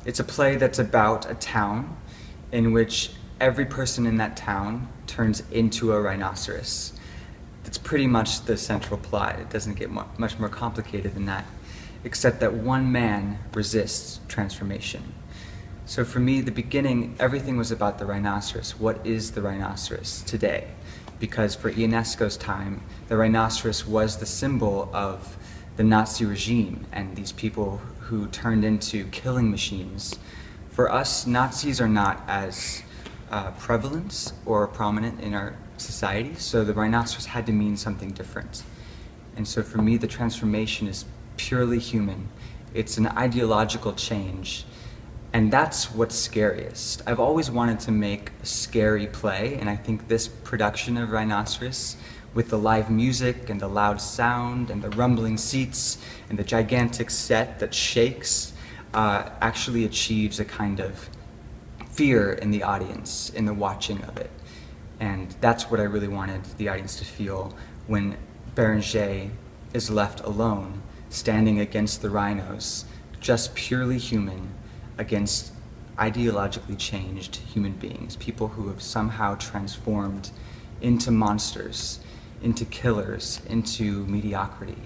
It's a play that's about a town in which every person in that town turns into a rhinoceros. That's pretty much the central plot. It doesn't get much more complicated than that, except that one man resists transformation. So for me, the beginning, everything was about the rhinoceros. What is the rhinoceros today? Because for Ionesco's time, the rhinoceros was the symbol of the Nazi regime and these people who turned into killing machines. For us, Nazis are not as prevalent or prominent in our society, so the rhinoceros had to mean something different. And so for me, the transformation is purely human. It's an ideological change, and that's what's scariest. I've always wanted to make a scary play, and I think this production of Rhinoceros, with the live music and the loud sound and the rumbling seats and the gigantic set that shakes, actually achieves a kind of fear in the audience, in the watching of it. And that's what I really wanted the audience to feel when Berenger is left alone, standing against the rhinos, just purely human, against ideologically changed human beings, people who have somehow transformed into monsters, into killers, into mediocrity,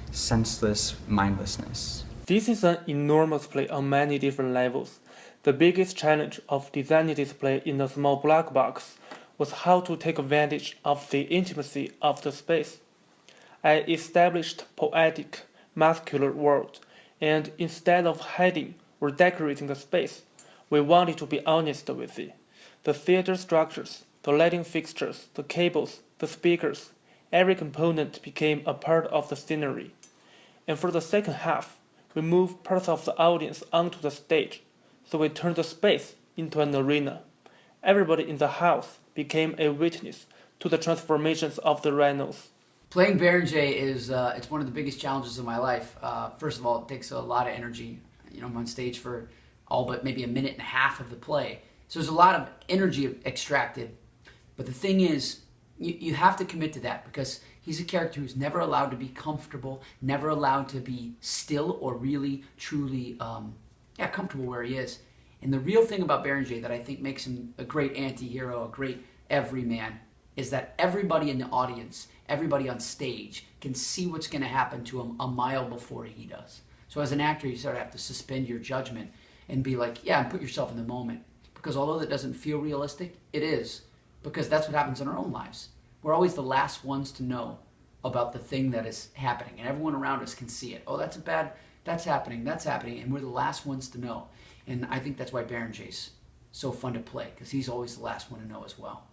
senseless mindlessness. This is an enormous play on many different levels. The biggest challenge of designing this play in a small black box was how to take advantage of the intimacy of the space. I established poetic, muscular world, and instead of hiding or decorating the space, we wanted to be honest with it. The theater structures, the lighting fixtures, the cables, the speakers, every component became a part of the scenery. And for the second half, we moved parts of the audience onto the stage, so we turned the space into an arena. Everybody in the house became a witness to the transformations of the rhinos. Playing Berenger is it's one of the biggest challenges of my life. First of all, it takes a lot of energy. I'm on stage for all but maybe a minute and a half of the play. So there's a lot of energy extracted. But the thing is, you have to commit to that, because he's a character who's never allowed to be comfortable, never allowed to be still or really, truly comfortable where he is. And the real thing about Berenger that I think makes him a great anti-hero, a great everyman, is that everybody in the audience, everybody on stage can see what's going to happen to him a mile before he does. So as an actor, you sort of have to suspend your judgment and be like, and put yourself in the moment. Because although that doesn't feel realistic, it is. Because that's what happens in our own lives. We're always the last ones to know about the thing that is happening. And everyone around us can see it. Oh, that's happening. And we're the last ones to know. And I think that's why Berenger's so fun to play, because he's always the last one to know as well.